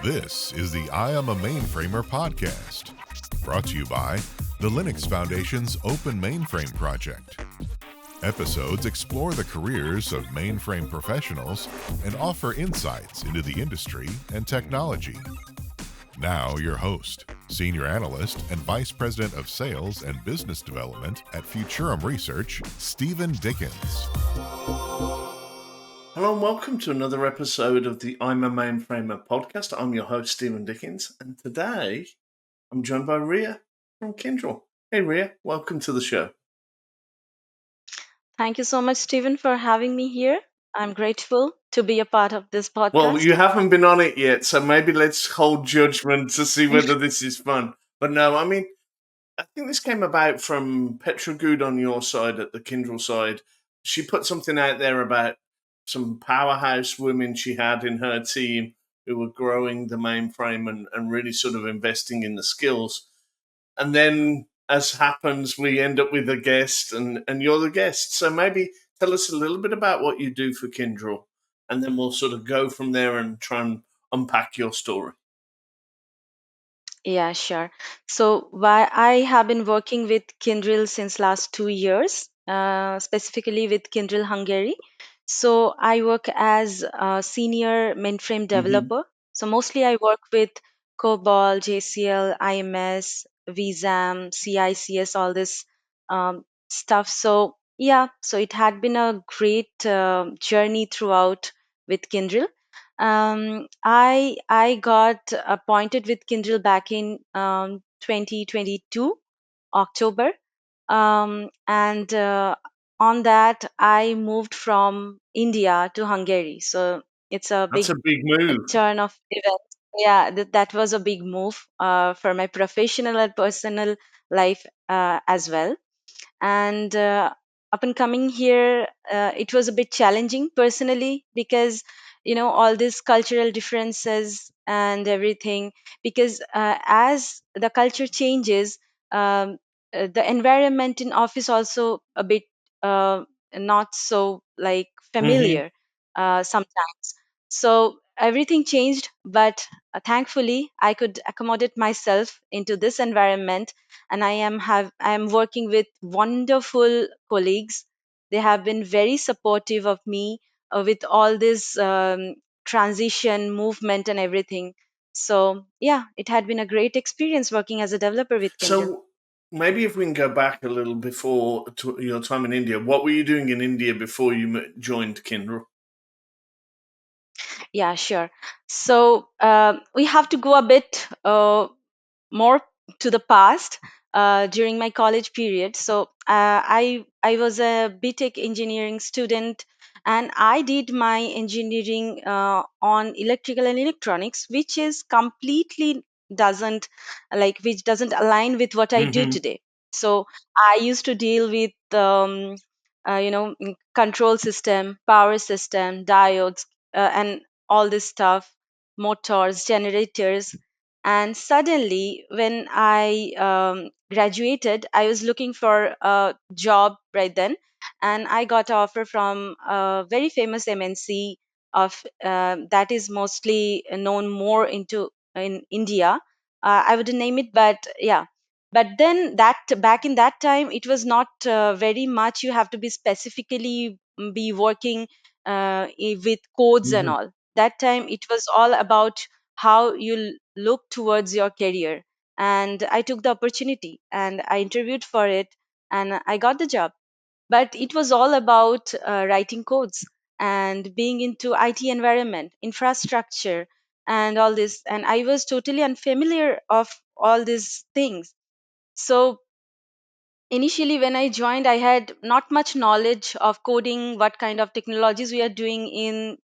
This is the I Am a Mainframer podcast, brought to you by the Linux Foundation's Open Mainframe project. Episodes explore the careers of mainframe professionals and offer insights into the industry and technology. Now, your host, Senior Analyst and Vice President of Sales and Business Development at Futurum Research, Steven Dickens. Hello and welcome to another episode of the I'm a Mainframer podcast. I'm your host, Steven Dickens, and today I'm joined by Riya from Kyndryl. Hey Riya, welcome to the show. Thank you so much, Stephen, for having me here. I'm grateful to be a part of this Well, podcast. you haven't been on it yet, so maybe let's hold judgment to see whether this is fun. But no, I think this came about from Petra Good on your side, at the Kyndryl side. She put something out there about some powerhouse women she had in her team who were growing the mainframe and really sort of investing in the skills. And then, as happens, we end up with a guest, and you're the guest. So maybe tell us a little bit about what you do for Kyndryl, and then we'll sort of go from there and try and unpack your story. Yeah, sure. So, why I have been working with Kyndryl since last 2 years, specifically with Kyndryl Hungary. So, I work as a senior mainframe Mm-hmm. developer. So, mostly I work with COBOL, JCL, IMS, VSAM, CICS, all this stuff. So, yeah, so it had been a great journey throughout with Kyndryl. I got appointed with Kyndryl back in 2022 October, and on that I moved from India to Hungary. So it's a That's big a big move. turn of events. Yeah, that was a big move for my professional and personal life as well. And upon coming here, it was a bit challenging personally because all these cultural differences and everything. Because as the culture changes, the environment in office also a bit uh, not so like Mm-hmm. familiar sometimes. So everything changed, but thankfully I could accommodate myself into this environment, and I am working with wonderful colleagues. They have been very supportive of me with all this transition movement and everything. So yeah, it had been a great experience working as a developer with Kindle. So maybe if we can go back a little before to your time in India, what were you doing in India before you joined Kyndryl? Yeah, sure. So we have to go a bit more to the past during my college period. So I was a BTech engineering student, and I did my engineering on electrical and electronics, which is completely doesn't which doesn't align with what I do Mm-hmm. today. So I used to deal with control system, power system, diodes, and all this stuff, motors, generators. And suddenly, when I graduated, I was looking for a job right then, and I got an offer from a very famous MNC of that is mostly known more into in India. I wouldn't name it, but yeah. But then that back in that time, it was not very much. You have to be specifically be working with codes and Mm-hmm. all. That time, it was all about how you look towards your career. And I took the opportunity and I interviewed for it, and I got the job. But it was all about writing codes and being into IT environment, infrastructure, and all this. And I was totally unfamiliar of all these things. So initially, when I joined, I had not much knowledge of coding, what kind of technologies we are doing in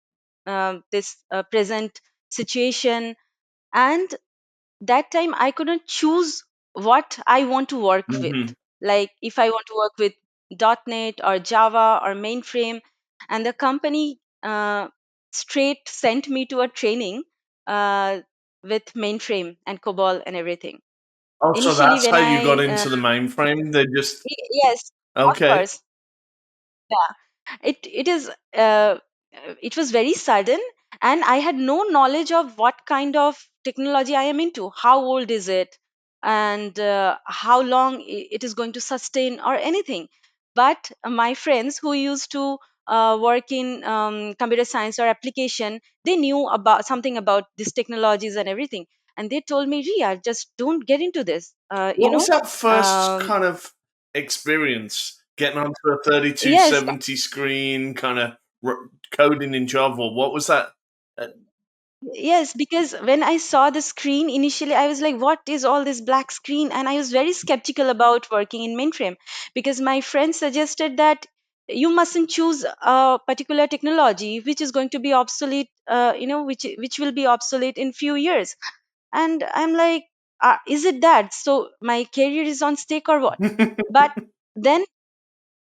this present situation. And that time I couldn't choose what I want to work with. Mm-hmm. Like if I want to work with .NET or Java or mainframe, and the company straight sent me to a training uh, with mainframe and COBOL and everything. Oh, so Initially, that's when how you I got into the mainframe? They just yes, of okay. course, yeah, it is. It was very sudden, and I had no knowledge of what kind of technology I am into, how old is it, and how long it is going to sustain or anything. But my friends who used to work in computer science or application, they knew about something about these technologies and everything, and they told me, Ria, just don't get into this. What was that first Um, kind of experience getting onto a yes. 3270 screen, kind of coding in Java? What was that? Uh, Yes, because when I saw the screen initially, I was like, what is all this black screen? And I was very skeptical about working in mainframe because my friend suggested that you mustn't choose a particular technology which is going to be obsolete, which will be obsolete in few years. And I'm like, is it that? So my career is on stake or what? But then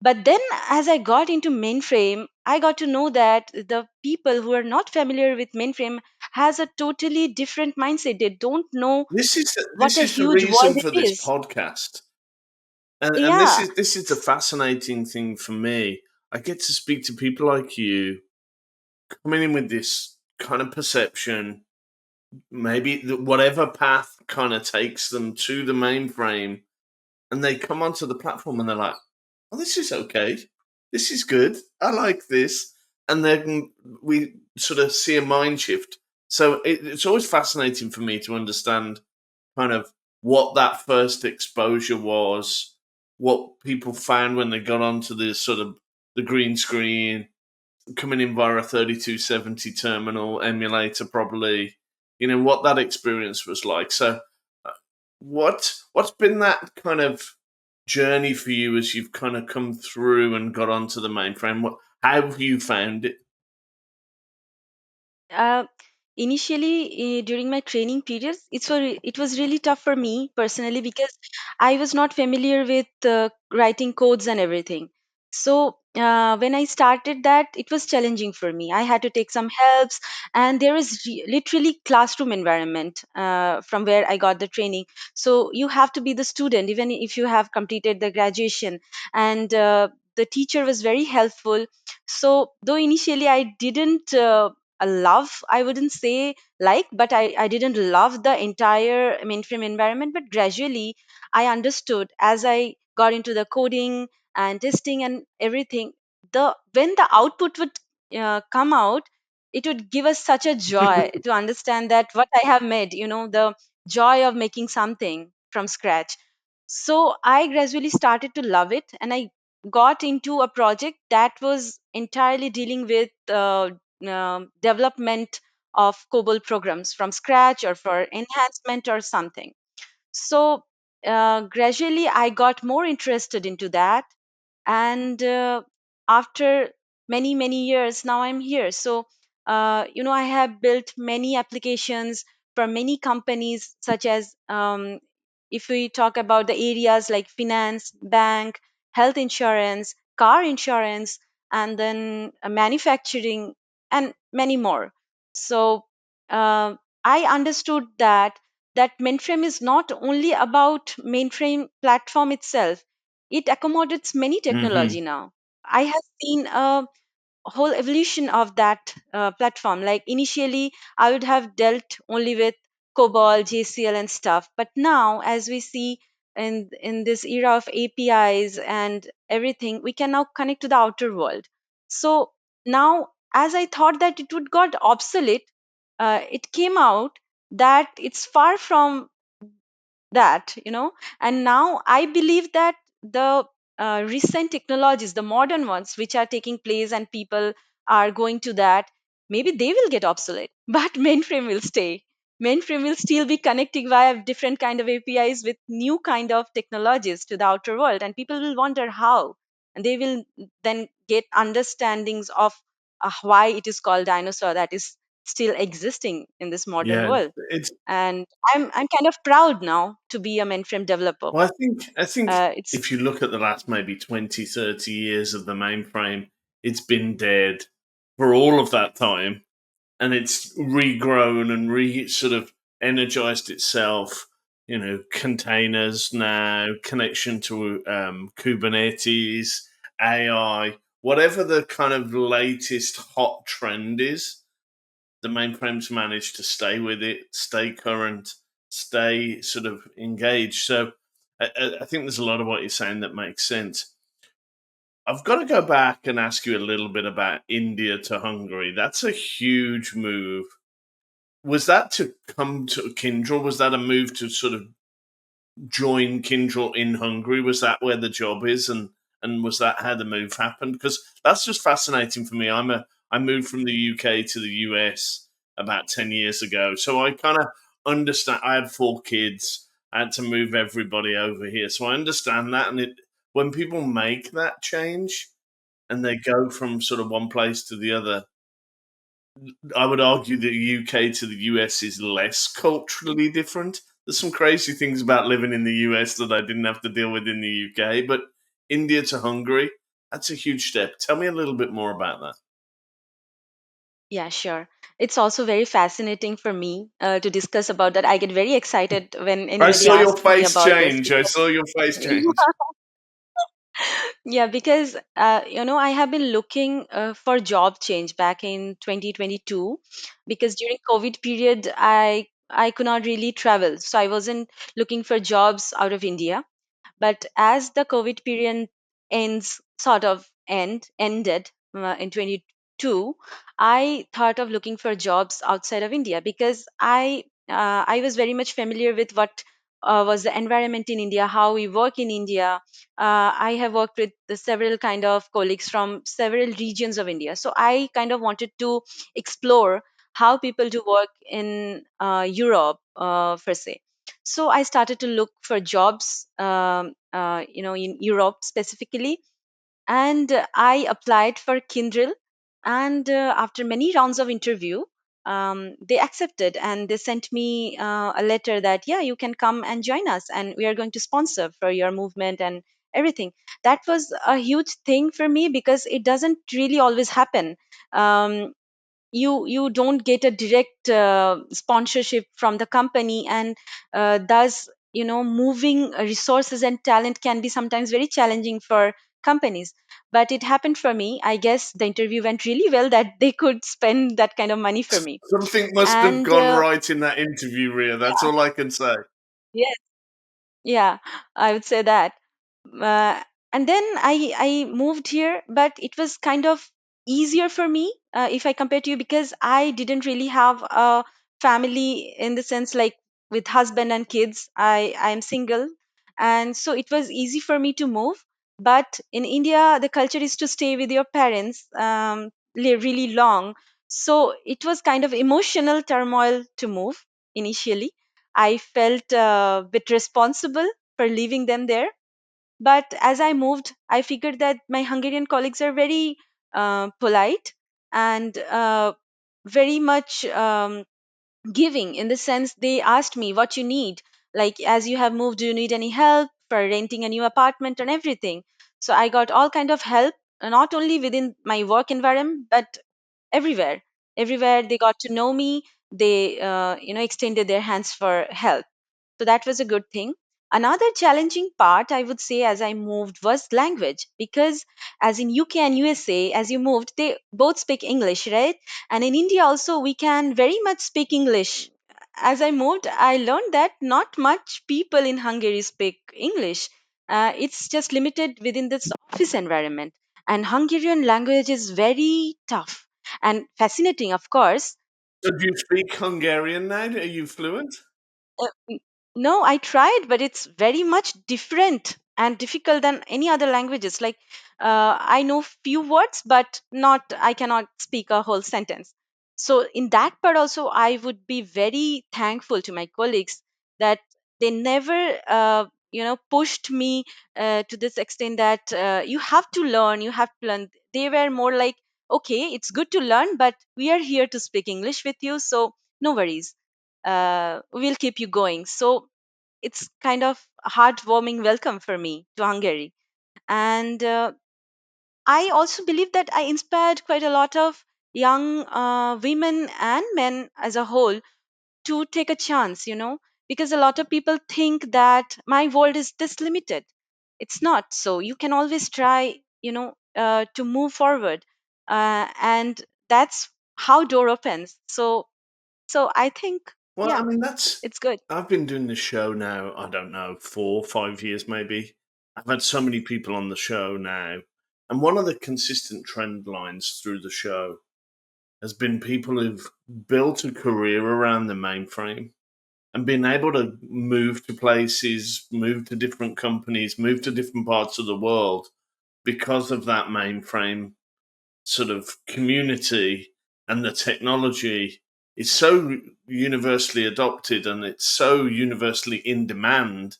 but then, as I got into mainframe, I got to know that the people who are not familiar with mainframe has a totally different mindset. They don't know this is what this a is the huge world reason for it this is. podcast, and Yeah. this is the fascinating thing for me. I get to speak to people like you, coming in with this kind of perception, maybe whatever path kind of takes them to the mainframe, and they come onto the platform and they're like, "Oh, this is okay. This is good. I like this." And then we sort of see a mind shift. So it's always fascinating for me to understand kind of what that first exposure was, what people found when they got onto the sort of the green screen, coming in via a 3270 terminal emulator, probably, what that experience was like. So, uh, what's been that kind of journey for you as you've kind of come through and got onto the mainframe? How have you found it? Uh, Initially, during my training periods, it was really tough for me personally because I was not familiar with writing codes and everything. So when I started that, it was challenging for me. I had to take some helps, and there is literally classroom environment from where I got the training. So you have to be the student, even if you have completed the graduation, and the teacher was very helpful. So though initially I didn't love, I wouldn't say like, but I didn't love the entire mainframe environment, but gradually I understood as I got into the coding and testing and everything, the when the output would come out, it would give us such a joy to understand that what I have made, the joy of making something from scratch. So I gradually started to love it, and I got into a project that was entirely dealing with development of COBOL programs from scratch or for enhancement or something. So gradually, I got more interested into that, and after many years, now I'm here. So I have built many applications for many companies, such as if we talk about the areas like finance, bank, health insurance, car insurance, and then manufacturing, and many more. So I understood that mainframe is not only about mainframe platform itself, it accommodates many Hmm. technology now. I have seen a whole evolution of that platform. Like initially, I would have dealt only with COBOL, JCL, and stuff. But now, as we see in this era of APIs and everything, we can now connect to the outer world. So now, as I thought that it would got obsolete, it came out that it's far from that, and now I believe that the recent technologies, the modern ones which are taking place and people are going to that, maybe they will get obsolete but mainframe will stay. Mainframe will still be connecting via different kind of APIs with new kind of technologies to the outer world, and people will wonder how, and they will then get understandings of why it is called dinosaur that is still existing in this modern Yeah, world. it's. And I'm kind of proud now to be a mainframe developer. Well, I think It's if you look at the last maybe 20, 30 years of the mainframe, it's been dead for all of that time, and it's regrown and sort of energized itself. Containers now, connection to Kubernetes, AI, whatever the kind of latest hot trend is. the mainframes managed to stay with it, stay current, stay sort of engaged. So I think there's a lot of what you're saying that makes sense. I've got to go back and ask you a little bit about India to Hungary. That's a huge move. Was that to come to Kyndryl? Was that a move to sort of join Kyndryl in Hungary? Was that where the job is, and was that how the move happened? Because that's just fascinating for me. I moved from the UK to the US about 10 years ago, so I kind of understand. I had 4 kids. I had to move everybody over here, so I understand that. And when people make that change and they go from sort of one place to the other, I would argue that the UK to the US is less culturally different. There's some crazy things about living in the US that I didn't have to deal with in the UK, but India to Hungary, that's a huge step. Tell me a little bit more about that. Yeah, sure. It's also very fascinating for me to discuss about that. I get very excited when I anybody saw your asks me face about this change. I because saw your face change. yeah, because I have been looking for job change back in 2022 because during COVID period I could not really travel, so I wasn't looking for jobs out of India. But as the COVID period ended in 22, I thought of looking for jobs outside of India because I was very much familiar with what was the environment in India, how we work in India. I have worked with the several kind of colleagues from several regions of India, so I kind of wanted to explore how people do work in Europe, per se. So I started to look for jobs, in Europe specifically, and I applied for Kyndryl. And after many rounds of interview, they accepted and they sent me a letter that yeah, you can come and join us, and we are going to sponsor for your movement and everything. That was a huge thing for me because it doesn't really always happen. Um, you don't get a direct sponsorship from the company, and thus moving resources and talent can be sometimes very challenging for companies. But it happened for me. I guess the interview went really well that they could spend that kind of money for me. Something must have And gone right in that interview, Ria. That's all I can say. yeah, yeah, I would say that. Uh, and then I moved here, but it was kind of easier for me if I compare to you because I didn't really have a family in the sense like with husband and kids. I'm single, and so it was easy for me to move. But in India, the culture is to stay with your parents really long. So it was kind of emotional turmoil to move initially. I felt a bit responsible for leaving them there. But as I moved, I figured that my Hungarian colleagues are very polite and very much giving, in the sense they asked me what you need. Like, as you have moved, do you need any help for renting a new apartment and everything? So I got all kind of help, not only within my work environment, but everywhere. Everywhere they got to know me, they extended their hands for help. So that was a good thing. Another challenging part, I would say, as I moved was language, because as in UK and USA, as you moved, they both speak English, right? And in India also, we can very much speak English. As I moved, I learned that not much people in Hungary speak English. It's just limited within this office environment. And Hungarian language is very tough and fascinating, of course. So do you speak Hungarian now? Are you fluent? No, I tried, but it's very much different and difficult than any other languages. Like, I know few words, but not, I cannot speak a whole sentence. So, in that part also, I would be very thankful to my colleagues that they never, pushed me to this extent that you have to learn, you have to learn. They were more like, okay, it's good to learn, but we are here to speak English with you, so no worries, we'll keep you going. So it's kind of a heartwarming welcome for me to Hungary. And I also believe that I inspired quite a lot of young women and men as a whole to take a chance, because a lot of people think that my world is this limited. It's not so. You can always try, to move forward. And that's how door opens. So I think, Well, I yeah, mean, that's. it's good. I've been doing this show now, I don't know, 4, 5 years maybe. I've had so many people on the show now. And one of the consistent trend lines through the show has been people who've built a career around the mainframe and been able to move to places, move to different companies, move to different parts of the world because of that mainframe sort of community, and the technology is so universally adopted and it's so universally in demand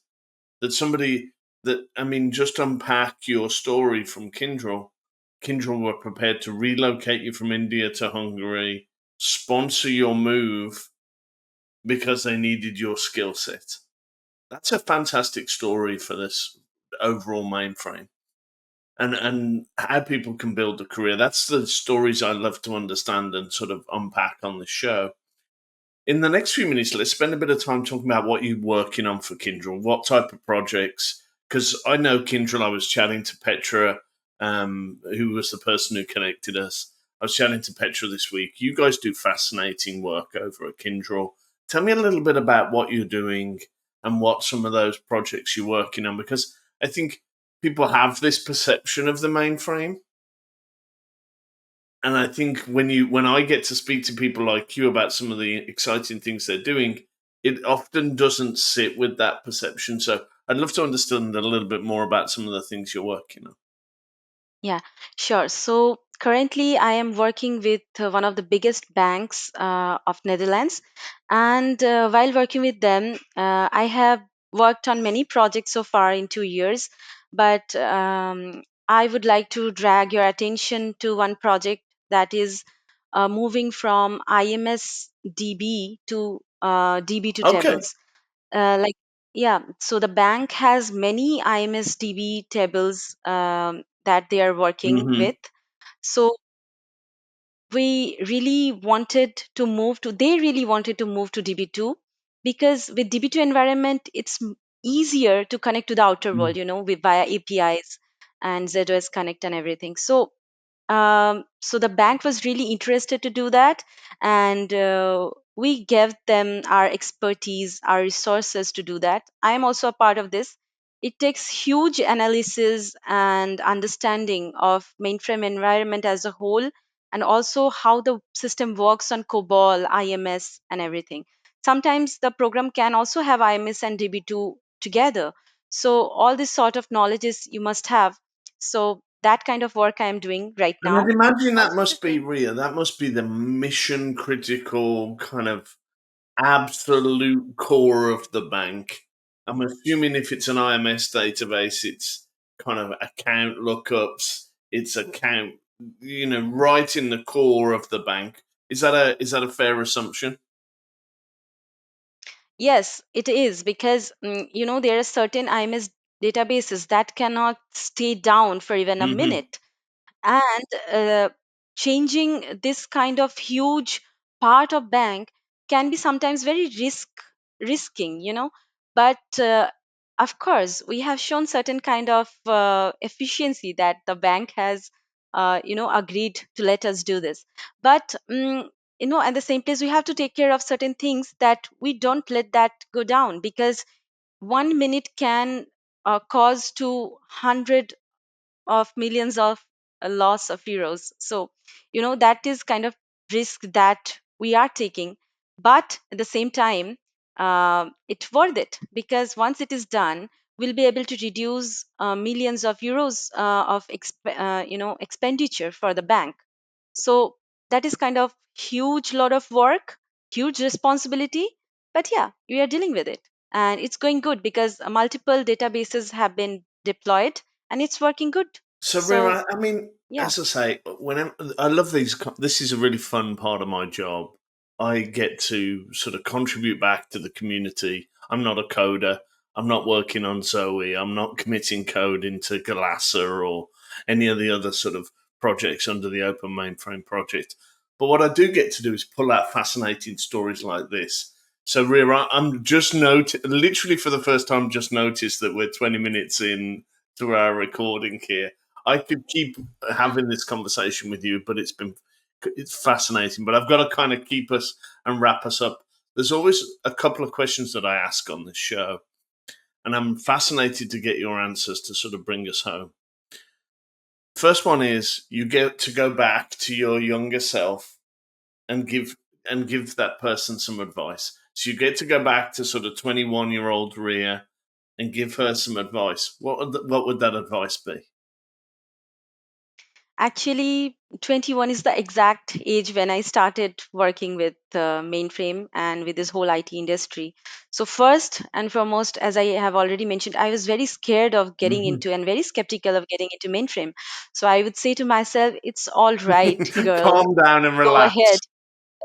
that somebody that, I mean, just unpack your story from Kyndryl. Kyndryl were prepared to relocate you from India to Hungary, sponsor your move because they needed your skill set. That's a fantastic story for this overall mainframe, and how people can build a career. That's the stories I love to understand and sort of unpack on the show. In the next few minutes, let's spend a bit of time talking about what you're working on for Kyndryl, what type of projects. Because I know Kyndryl, I was chatting to Petra, who was the person who connected us. I was chatting to Petra this week. You guys do fascinating work over at Kyndryl. Tell me a little bit about what you're doing and what some of those projects you're working on, because I think people have this perception of the mainframe, and I think when I get to speak to people like you about some of the exciting things they're doing, it often doesn't sit with that perception. So I'd love to understand a little bit more about some of the things you're working on. Yeah, sure. So currently, I am working with one of the biggest banks of Netherlands, and while working with them, I have worked on many projects so far in 2 years. But I would like to drag your attention to one project that is moving from IMS DB to DB2 Okay. tables. Like, yeah, so the bank has many IMSDB tables that they are working Hmm. with. So they really wanted to move to DB2, because with DB2 environment, it's easier to connect to the outer world, with via APIs and ZOS Connect and everything. So the bank was really interested to do that, and we gave them our expertise, our resources to do that. I am also a part of this. It takes huge analysis and understanding of mainframe environment as a whole, and also how the system works on COBOL, IMS, and everything. Sometimes the program can also have IMS and DB2 together. So all this sort of knowledge is you must have. So that kind of work I am doing right And I'd now. imagine that Also the must be same. Ria. That must be the mission critical kind of absolute core of the bank. I'm assuming if it's an IMS database, it's kind of account lookups, it's account, right in the core of the bank. Is that a fair assumption? Yes, it is, because there are certain IMS databases that cannot stay down for even a Hmm. minute, and changing this kind of huge part of bank can be sometimes very risking, but of course we have shown certain kind of efficiency that the bank has agreed to let us do this. But at the same place, we have to take care of certain things that we don't let that go down, because 1 minute can cause to 100 of millions of loss of euros. So, that is kind of risk that we are taking. But at the same time, it's worth it, because once it is done, we'll be able to reduce millions of euros of expenditure for the bank. So that is kind of huge lot of work, huge responsibility. But yeah, we are dealing with it. And it's going good, because multiple databases have been deployed and it's working good. So, So Rima, I mean, yeah. as I say, when I love these, this is a really fun part of my job. I get to sort of contribute back to the community. I'm not a coder. I'm not working on Zoe. I'm not committing code into Galassa or any of the other sort of projects under the Open Mainframe project. But what I do get to do is pull out fascinating stories like this. So, Rhea, I'm just literally for the first time, just noticed that we're 20 minutes in to our recording here. I could keep having this conversation with you, but it's been it's fascinating. But I've got to kind of keep us and wrap us up. There's always a couple of questions that I ask on this show, and I'm fascinated to get your answers to sort of bring us home. First one is, you get to go back to your younger self and give that person some advice. So you get to go back to sort of 21-year-old Riya and give her some advice. What would that advice be? Actually, 21 is the exact age when I started working with Mainframe and with this whole IT industry. So, first and foremost, as I have already mentioned, I was very scared of getting Mhm. into and very skeptical of getting into Mainframe. So, I would say to myself, it's all right, girl, Calm down and go ahead. relax.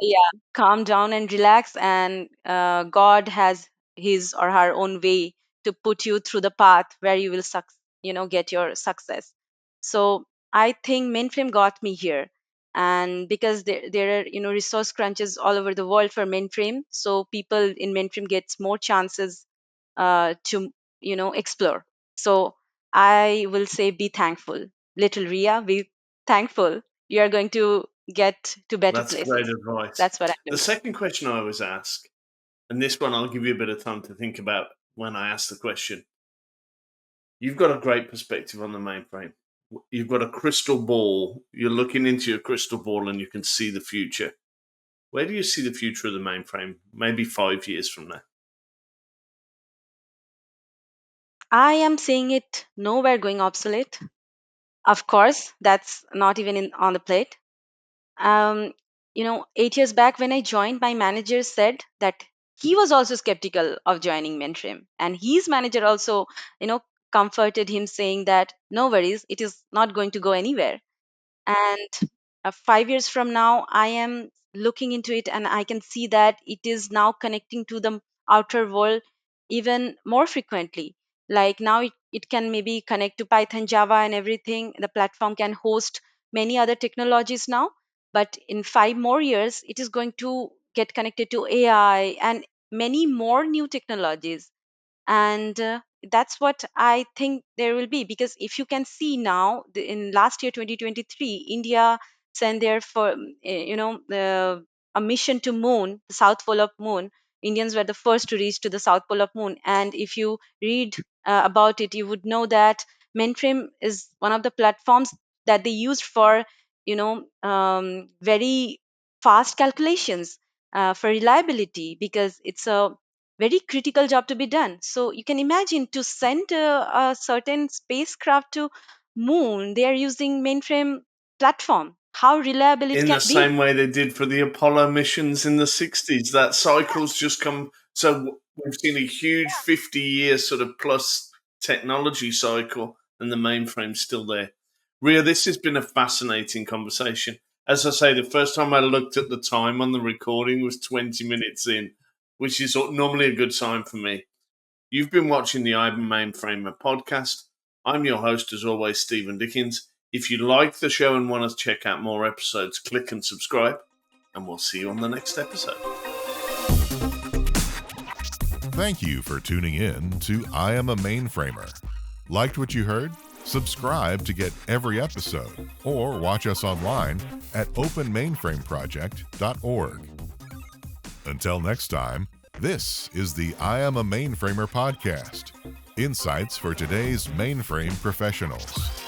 Yeah, calm down and relax, and God has his or her own way to put you through the path where you will get your success. So I think Mainframe got me here, and because there are resource crunches all over the world for Mainframe, so people in Mainframe gets more chances to explore. So I will say, be thankful, little Ria, be thankful. You are going to get to better That's great places. advice. That's what I The learned. second question I always ask, and this one I'll give you a bit of time to think about when I ask the question. You've got a great perspective on the mainframe. You've got a crystal ball. You're looking into your crystal ball and you can see the future. Where do you see the future of the mainframe? Maybe 5 years from now. I am seeing it nowhere going obsolete. Of course, that's not even on the plate. 8 years back when I joined, my manager said that he was also skeptical of joining Mentoring, and his manager also, you know, comforted him, saying that no worries, it is not going to go anywhere. And 5 years from now, I am looking into it and I can see that it is now connecting to the outer world even more frequently. Like now, it can maybe connect to Python, Java, and everything. The platform can host many other technologies now, but in 5 more years, it is going to get connected to AI and many more new technologies. And that's what I think there will be, because if you can see now, in last year 2023, India sent their for a mission to moon, the south pole of moon. Indians were the first to reach to the south pole of moon, and if you read about it, you would know that Mainframe is one of the platforms that they used for very fast calculations, for reliability, because it's a very critical job to be done. So you can imagine, to send a certain spacecraft to moon, they are using Mainframe platform. How reliable it In can the same be. way they did for the Apollo missions in the 60s. That cycle's just come. So we've seen a huge 50-year sort of plus technology cycle, and the mainframe's still there. Ria, this has been a fascinating conversation. As I say, the first time I looked at the time on the recording was 20 minutes in, which is normally a good sign for me. You've been watching the I'm a Mainframer podcast. I'm your host, as always, Steven Dickens. If you like the show and want to check out more episodes, click and subscribe, and we'll see you on the next episode. Thank you for tuning in to I Am a Mainframer. Liked what you heard? Subscribe to get every episode, or watch us online at openmainframeproject.org. Until next time, this is the I Am a Mainframer podcast. Insights for today's mainframe professionals.